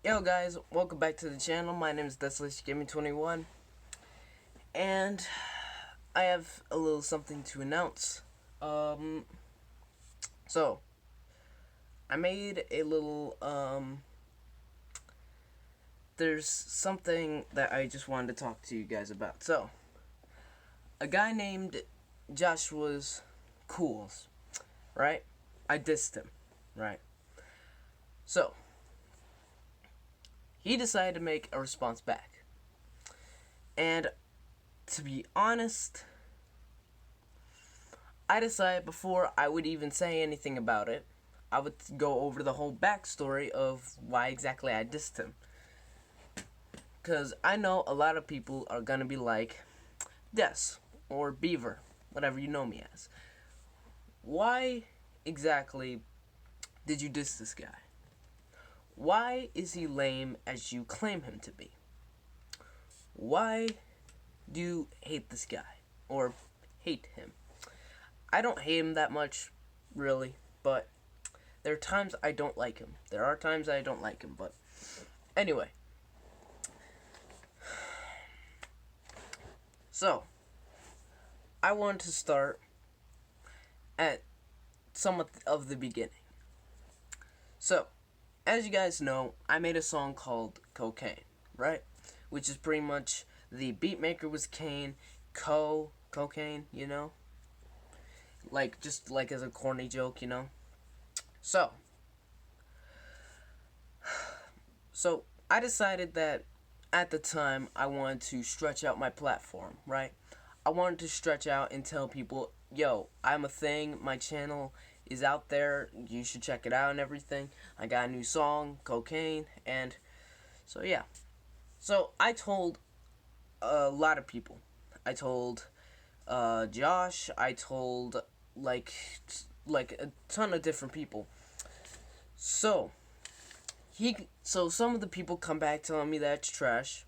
Yo guys, welcome back to the channel. My name is Desolation Gaming 21 and I have a little something to announce. Um so I made a little there's something that I just wanted to talk to you guys about. So a guy named Joshua's Cools, right? I dissed him, right? So he decided to make a response back. And to be honest, I decided before I would even say anything about it, I would go over the whole backstory of why exactly I dissed him. Because I know a lot of people are going to be like, Des, or Beaver, whatever you know me as. Why exactly did you diss this guy? Why is he lame as you claim him to be? Why do you hate this guy? Or hate him? I don't hate him that much, really, but there are times I don't like him. There are times I don't like him, but anyway. So, I want to start at some of the beginning. So, as you guys know, I made a song called Cocaine, right? Which is pretty much the beat maker was Kane, cocaine, you know? Like, just like as a corny joke, you know? So, I decided that at the time I wanted to stretch out my platform, right? I wanted to stretch out and tell people, yo, I'm a thing, my channel is out there, you should check it out and everything. I got a new song, Cocaine, and so yeah. So I told a lot of people. I told Josh, I told like a ton of different people. So some of the people come back telling me that it's trash.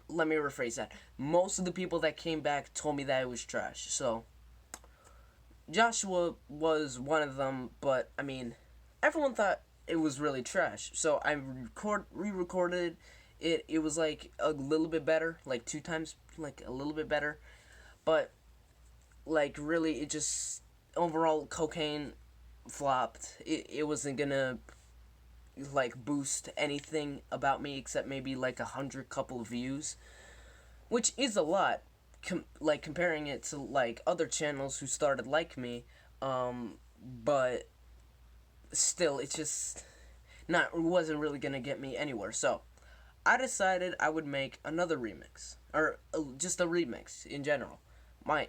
Let me rephrase that. Most of the people that came back told me that it was trash. So Joshua was one of them, but I mean, everyone thought it was really trash. So I re-recorded it. It was like a little bit better, like 2 times, like a little bit better, but like really, it just overall Cocaine flopped. It wasn't gonna like boost anything about me except maybe like 100 couple of views, which is a lot. Like comparing it to like other channels who started like me, but still, it's just not it wasn't really gonna get me anywhere. So I decided I would make another remix, or just a remix in general. My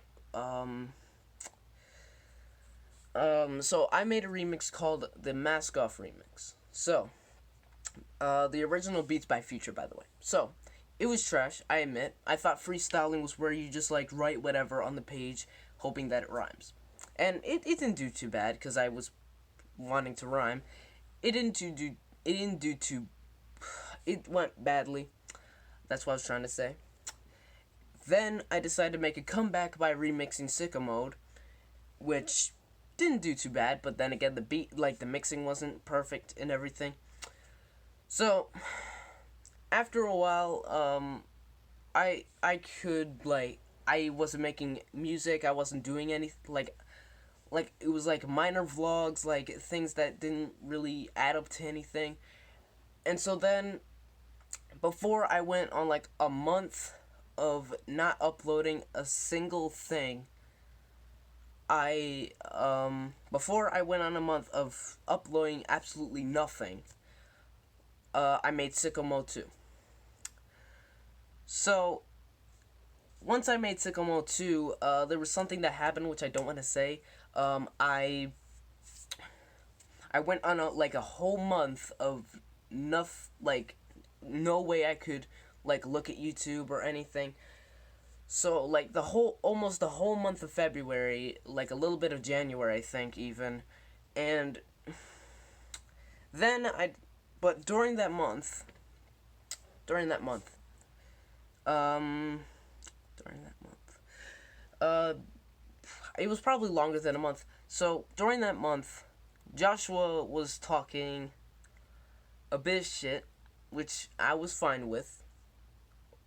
so I made a remix called the Mask Off remix. So the original beats by Future, by the way. So it was trash, I admit. I thought freestyling was where you just like write whatever on the page, hoping that it rhymes, and it didn't do too bad because I was wanting to rhyme. It didn't do it didn't do too. It went badly. That's what I was trying to say. Then I decided to make a comeback by remixing Sycamore, which didn't do too bad. But then again, the beat, like the mixing, wasn't perfect and everything. So after a while, I could like I wasn't making music. I wasn't doing anything like it was like minor vlogs, like things that didn't really add up to anything. And so then before I went on like a month of not uploading a single thing, I before I went on a month of uploading absolutely nothing, I made Sycamore 2. So once I made Sycamore 2, there was something that happened which I don't want to say. I went on a whole month of no way I could like look at YouTube or anything. So like almost the whole month of February, like a little bit of January, I think even, and then but during that month, um, during that month, uh, it was probably longer than a month. So during that month, Joshua was talking a bit of shit, which I was fine with.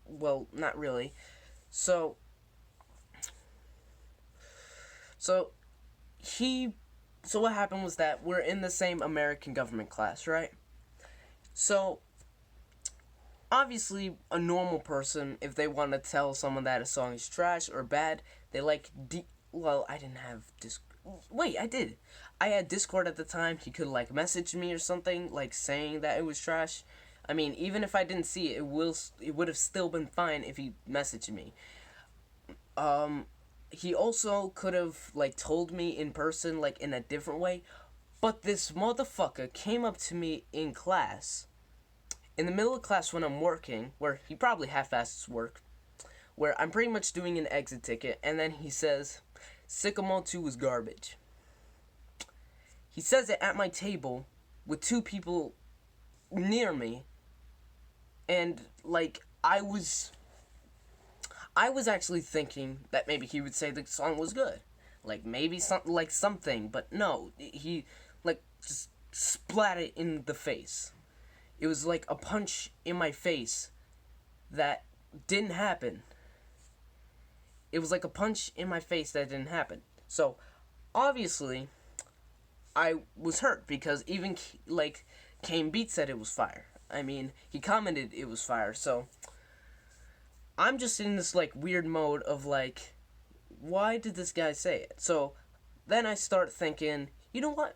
Well, not really. So, so he, so what happened was that we're in the same American government class, right? So, obviously, a normal person, if they want to tell someone that a song is trash or bad, they like, well, I didn't have wait, I did. I had Discord at the time. He could like message me or something, like saying that it was trash. I mean, even if I didn't see it, it would have still been fine if he messaged me. He also could have like told me in person, like in a different way. But this motherfucker came up to me in class, in the middle of class when I'm working, where he probably half-assed his work, where I'm pretty much doing an exit ticket, and then he says, Sycamore 2 was garbage. He says it at my table with two people near me, and like I was actually thinking that maybe he would say the song was good, like maybe something, but no, he like just splat it in the face. It was like a punch in my face that didn't happen. It was like a punch in my face that didn't happen. So, obviously, I was hurt because even like Kane Beat said it was fire. I mean, he commented it was fire. So, I'm just in this like weird mode of like, why did this guy say it? So, then I start thinking, you know what?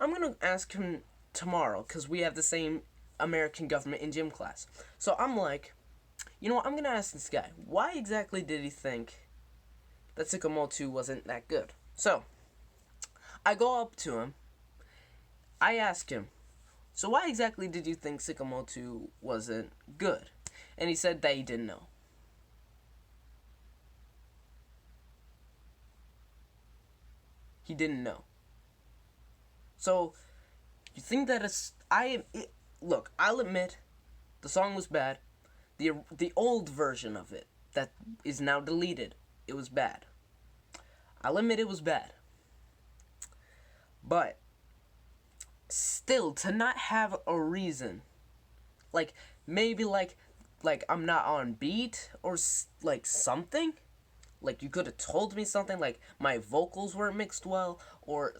I'm gonna ask him tomorrow because we have the same American government in gym class. So I'm like, you know what? I'm gonna ask this guy, why exactly did he think that Sycamore 2 wasn't that good? So I go up to him. I ask him, so why exactly did you think Sycamore 2 wasn't good? And he said that he didn't know. He didn't know. So you think that look, I'll admit the song was bad. The old version of it that is now deleted, it was bad. I'll admit it was bad. But still, to not have a reason, like maybe like I'm not on beat or like something, like you could have told me something, like my vocals weren't mixed well, or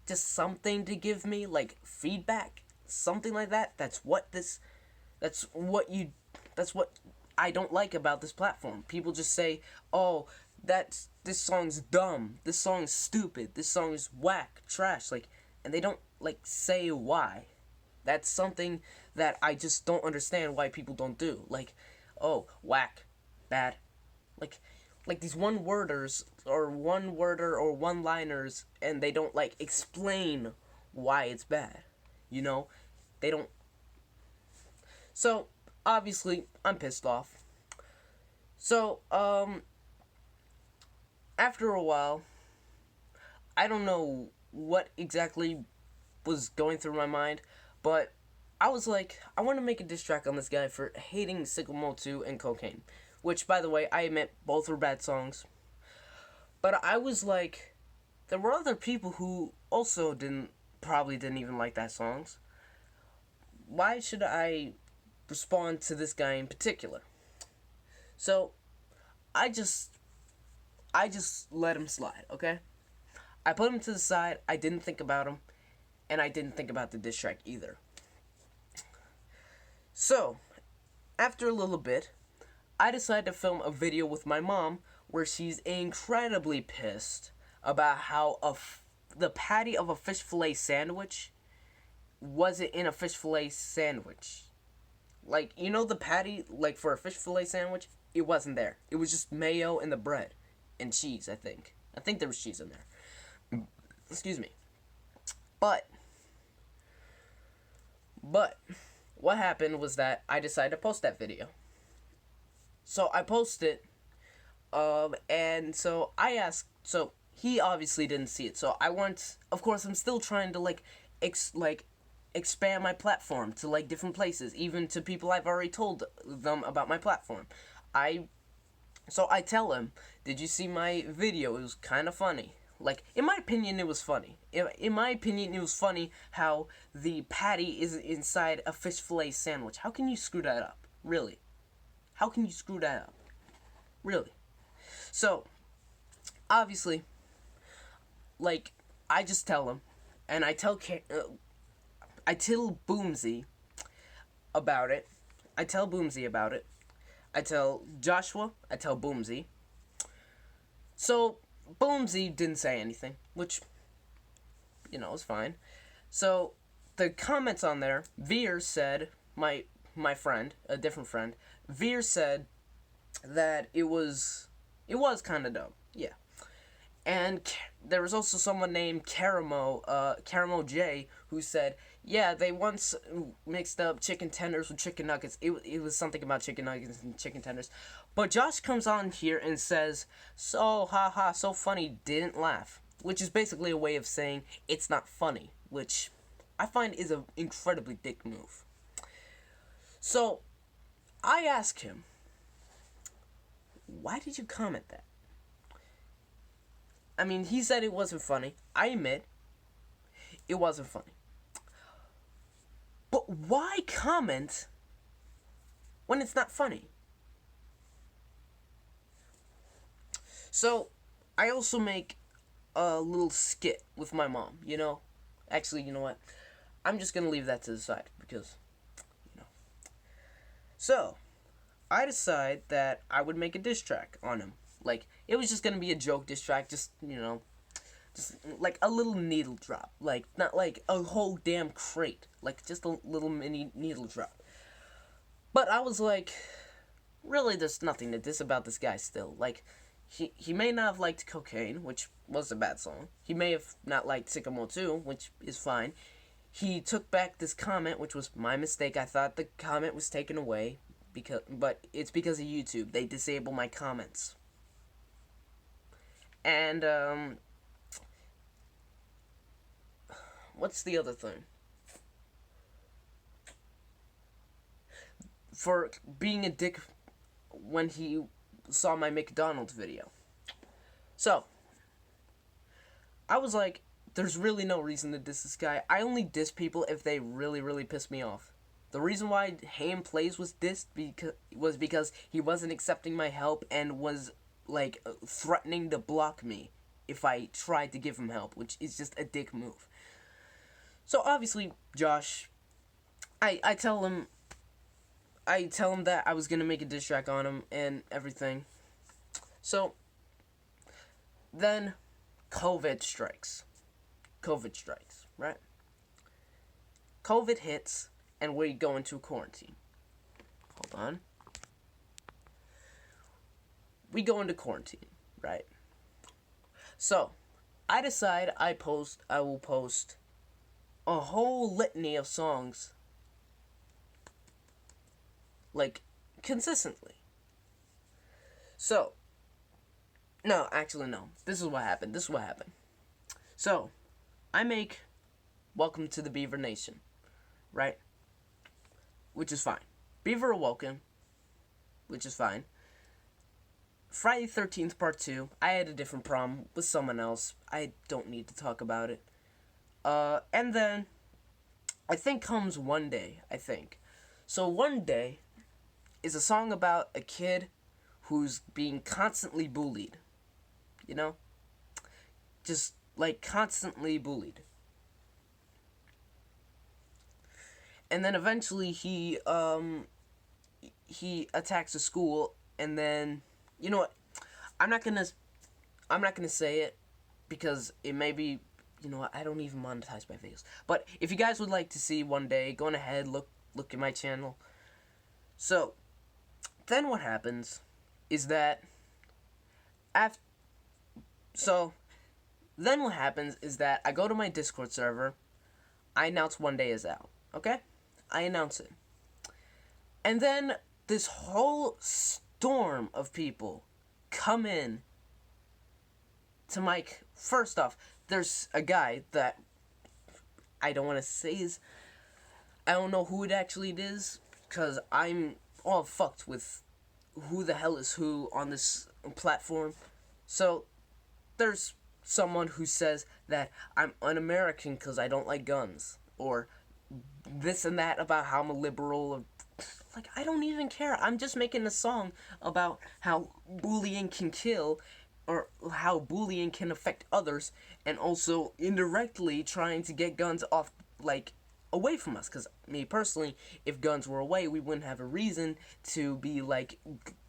just something to give me like feedback, something like that. That's what I don't like about this platform. People just say, "Oh, this song's dumb. This song's stupid. This song is whack, trash." Like, and they don't like say why. That's something that I just don't understand why people don't do. Like, oh, whack, bad. Like these one-worders or one-worder or one-liners, and they don't like explain why it's bad. You know? They don't. So, obviously, I'm pissed off. So, after a while, I don't know what exactly was going through my mind, but I was like, I want to make a diss track on this guy for hating Sycamore 2 and Cocaine. Which, by the way, I admit both were bad songs. But I was like, there were other people who also probably didn't even like that songs. Why should I respond to this guy in particular? So, I just let him slide, okay? I put him to the side, I didn't think about him, and I didn't think about the diss track either. So, after a little bit, I decided to film a video with my mom where she's incredibly pissed about how the patty of a fish fillet sandwich wasn't in a fish fillet sandwich. Like, you know the patty, like, for a fish fillet sandwich? It wasn't there. It was just mayo and the bread. And cheese, I think. I think there was cheese in there. Excuse me. But, what happened was that I decided to post that video. So, I posted, and so I asked, so he obviously didn't see it. So, of course, I'm still trying to, expand my platform to, different places, even to people I've already told them about my platform. So I tell him, did you see my video? It was kind of funny. Like, in my opinion, it was funny. In my opinion, it was funny how the patty is inside a fish fillet sandwich. How can you screw that up? Really? How can you screw that up? Really? So, obviously, like, I just tell him, and I tell Boomsy about it. I tell Boomsy about it. I tell Joshua. I tell Boomsy. So, Boomsy didn't say anything, which, was fine. So, the comments on there, Veer said, my friend, a different friend, Veer said that it was kind of dumb. Yeah. And there was also someone named Caramo J, who said, yeah, they once mixed up chicken tenders with chicken nuggets. It was something about chicken nuggets and chicken tenders. But Josh comes on here and says, so, haha, so funny, didn't laugh. Which is basically a way of saying, it's not funny. Which I find is an incredibly dick move. So, I ask him, why did you comment that? I mean, he said it wasn't funny. I admit, it wasn't funny. But why comment when it's not funny? So, I also make a little skit with my mom, Actually, you know what? I'm just going to leave that to the side because, So, I decide that I would make a diss track on him. Like, it was just gonna be a joke diss track, just like a little needle drop. Like, not like a whole damn crate. Like, just a little mini needle drop. But I was like, really, there's nothing to diss about this guy still. Like, he may not have liked Cocaine, which was a bad song. He may have not liked Sycamore 2, which is fine. He took back this comment, which was my mistake. I thought the comment was taken away, but it's because of YouTube. They disable my comments. And, what's the other thing? For being a dick when he saw my McDonald's video. So, I was like, there's really no reason to diss this guy. I only diss people if they really, really piss me off. The reason why Ham Plays was dissed was because he wasn't accepting my help and was like threatening to block me if I tried to give him help, which is just a dick move. So obviously, Josh, I tell him that I was gonna make a diss track on him and everything. So then COVID strikes, right? COVID hits and we go into quarantine. Hold on. We go into quarantine, right? So, I decide I will post a whole litany of songs, like, consistently. So, no, actually, no. This is what happened. So, I make Welcome to the Beaver Nation, right? Which is fine. Beaver Awoken, which is fine. Friday 13th Part 2, I had a different problem with someone else. I don't need to talk about it. And then, I think comes One Day, I think. So One Day is a song about a kid who's being constantly bullied. Just, like, constantly bullied. And then eventually he attacks a school, and then, you know what, I'm not gonna say it, because it may be, I don't even monetize my videos, but if you guys would like to see One Day, go on ahead, look at my channel. So, then what happens is that, I go to my Discord server, I announce One Day is out, okay? I announce it. And then this whole storm of people come in to Mike. First off, there's a guy that I don't want to say I don't know who it actually is, because I'm all fucked with who the hell is who on this platform. So, there's someone who says that I'm un-American because I don't like guns, or this and that about how I'm a liberal, or like, I don't even care. I'm just making a song about how bullying can kill, or how bullying can affect others, and also indirectly trying to get guns off, like, away from us. Because me personally, if guns were away, we wouldn't have a reason to be, like,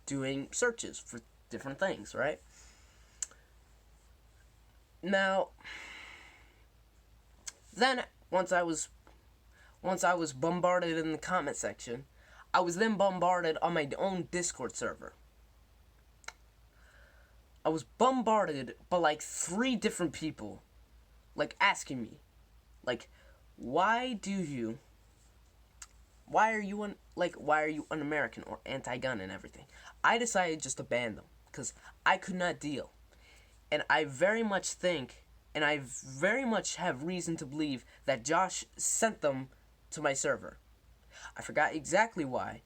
doing searches for different things, right? Now, then once I was bombarded in the comment section, I was then bombarded on my own Discord server. I was bombarded by like 3 different people, like, asking me, like, why are you un-American or anti-gun and everything? I decided just to ban them because I could not deal. And I very much think, and I very much have reason to believe, that Josh sent them to my server. I forgot exactly why,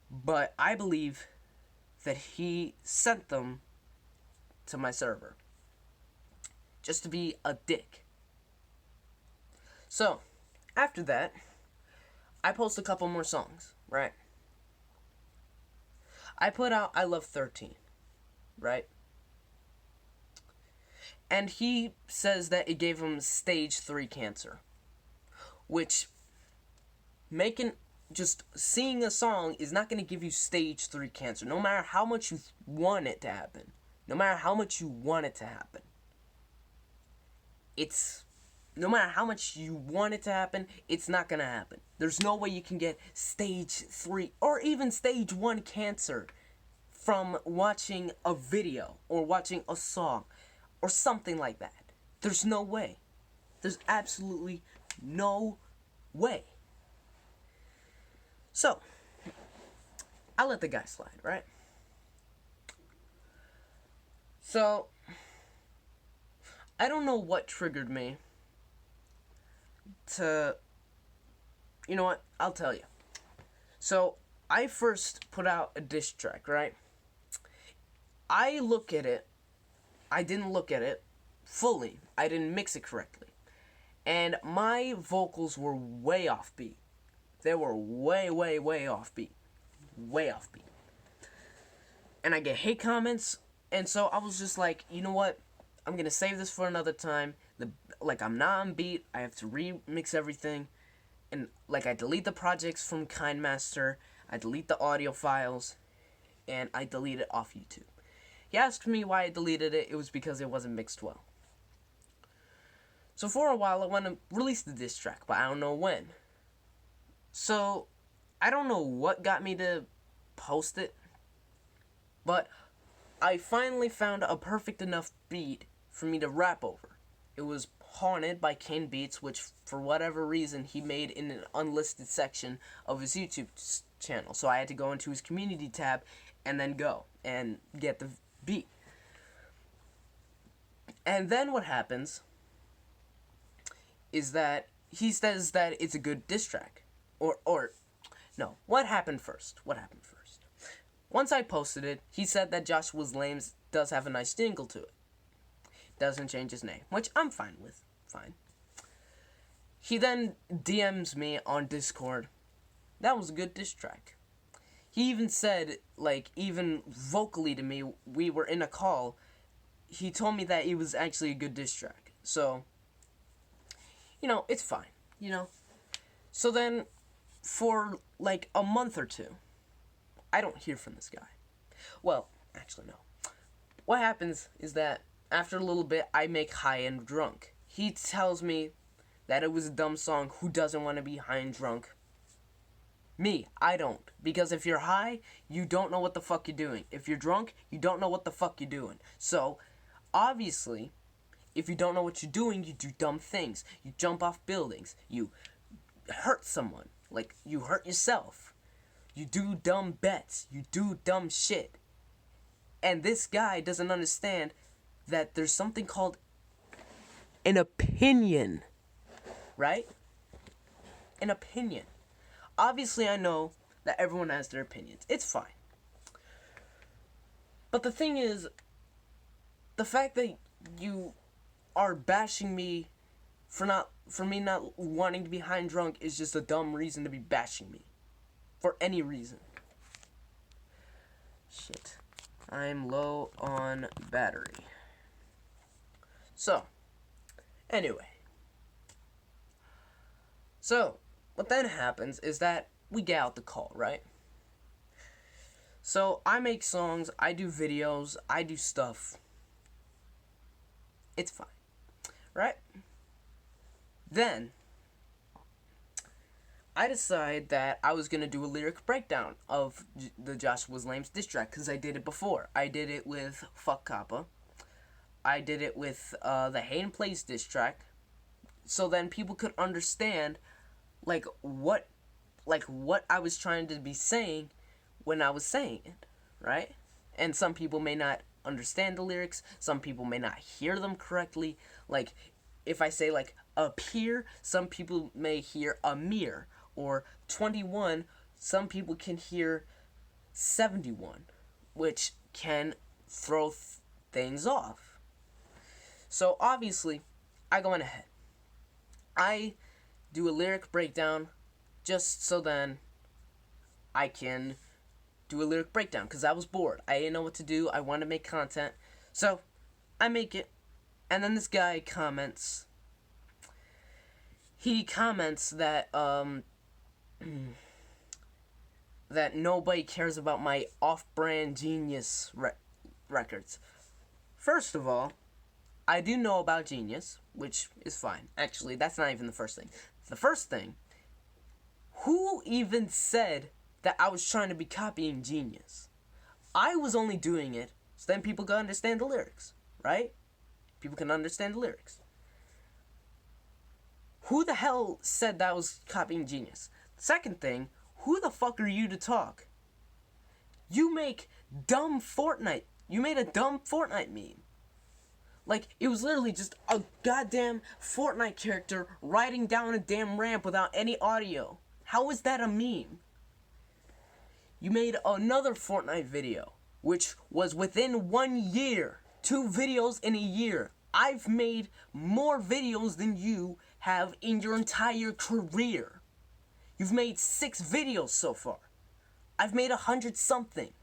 but I believe that he sent them to my server just to be a dick. So, after that, I post a couple more songs, right? I put out I Love 13, right? And he says that it gave him stage 3 cancer, which just seeing a song is not going to give you stage 3 cancer, no matter how much you want it to happen. No matter how much you want it to happen. No matter how much you want it to happen, it's not going to happen. There's no way you can get stage 3 or even stage 1 cancer from watching a video or watching a song or something like that. There's no way. There's absolutely no way. So, I let the guy slide, right? So, I don't know what triggered me to... You know what? I'll tell you. So, I first put out a diss track, right? I didn't look at it fully. I didn't mix it correctly. And my vocals were way offbeat. They were way offbeat. Way offbeat. And I get hate comments, and so I was just like, you know what? I'm gonna save this for another time. I'm not on beat. I have to remix everything. And, like, I delete the projects from KindMaster. I delete the audio files. And I delete it off YouTube. He asked me why I deleted it. It was because it wasn't mixed well. So for a while, I went and released the diss track, but I don't know when. So, I don't know what got me to post it, but I finally found a perfect enough beat for me to rap over. It was Haunted by Kane Beats, which for whatever reason he made in an unlisted section of his YouTube channel. So I had to go into his community tab and then go and get the beat. And then what happens is that he says that it's a good diss track. No, what happened first? Once I posted it, he said that Josh Was Lame's does have a nice jingle to it. Doesn't change his name, which I'm fine with. Fine. He then DMs me on Discord. That was a good diss track. He even said, like, even vocally to me, we were in a call, he told me that it was actually a good diss track. So, it's fine, So then, for, like, a month or 2, I don't hear from this guy. Well, actually, no. What happens is that, after a little bit, I make High and Drunk. He tells me that it was a dumb song. Who doesn't want to be high and drunk? Me, I don't. Because if you're high, you don't know what the fuck you're doing. If you're drunk, you don't know what the fuck you're doing. So, obviously, if you don't know what you're doing, you do dumb things. You jump off buildings. You hurt someone. Like, you hurt yourself. You do dumb bets. You do dumb shit. And this guy doesn't understand that there's something called an opinion. Right? An opinion. Obviously, I know that everyone has their opinions. It's fine. But the thing is, the fact that you are bashing me for me not wanting to be high and drunk is just a dumb reason to be bashing me. For any reason. Shit. I'm low on battery. So, anyway. So, what then happens is that we get out the call, right? So, I make songs, I do videos, I do stuff. It's fine. Right? Then, I decide that I was going to do a lyric breakdown of the Joshua's Lames diss track, because I did it before. I did it with Fuck Kappa. I did it with the Hate and Place diss track. So then people could understand, what I was trying to be saying when I was saying it, right? And some people may not understand the lyrics. Some people may not hear them correctly. Like, if I say, appear, some people may hear a mirror. Or 21, some people can hear 71, which can throw things off. So obviously, I go on ahead. I do a lyric breakdown just so then I can do a lyric breakdown, because I was bored. I didn't know what to do. I wanted to make content. So I make it, and then this guy comments. He comments that that nobody cares about my off-brand Genius records. First of all, I do know about Genius, which is fine. Actually, that's not even the first thing. The first thing, who even said that I was trying to be copying Genius? I was only doing it so then people can understand the lyrics, right? People can understand the lyrics. Who the hell said that I was copying Genius? Second thing, who the fuck are you to talk? You make dumb Fortnite. You made a dumb Fortnite meme. It was literally just a goddamn Fortnite character riding down a damn ramp without any audio. How is that a meme? You made another Fortnite video, which was within 1 year. 2 videos in a year. I've made more videos than you have in your entire career. You've made 6 videos so far. I've made 100 something.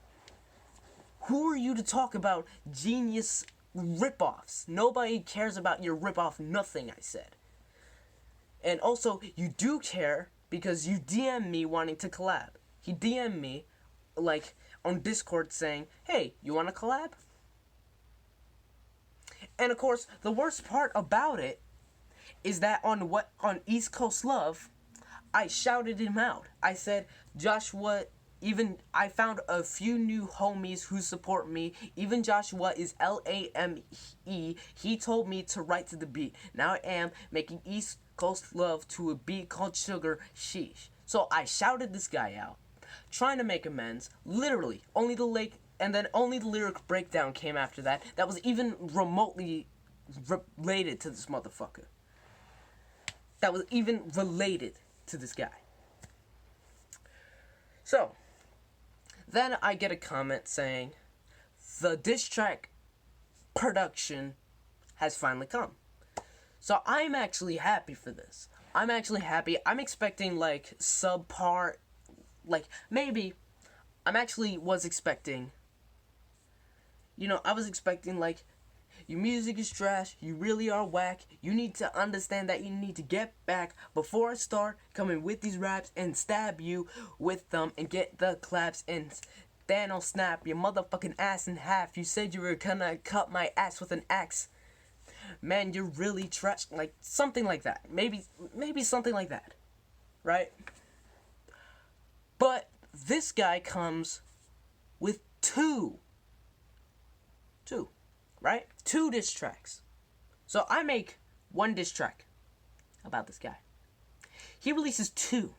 Who are you to talk about Genius ripoffs? Nobody cares about your ripoff nothing, I said. And also, you do care because you DM me wanting to collab. He DM'd me, on Discord saying, hey, you want to collab? And of course, the worst part about it is that on East Coast Love, I shouted him out. I said, Joshua, I found a few new homies who support me. Even Joshua is LAME. He told me to write to the beat. Now I am making East Coast Love to a beat called Sugar Sheesh. So I shouted this guy out, trying to make amends. Literally, only the lyric breakdown came after that. That was even remotely related to this motherfucker. That was even related to this guy. So, then I get a comment saying, the diss track production has finally come. So I'm actually happy for this. I'm actually happy. I'm expecting subpar, maybe, was expecting, I was expecting your music is trash, you really are whack, you need to understand that you need to get back before I start coming with these raps and stab you with them and get the claps and then I'll snap your motherfucking ass in half. You said you were gonna cut my ass with an axe. Man, you're really trash. Something like that. Maybe something like that. Right? But this guy comes with two. Right? 2 diss tracks. So I make 1 diss track about this guy. He releases 2.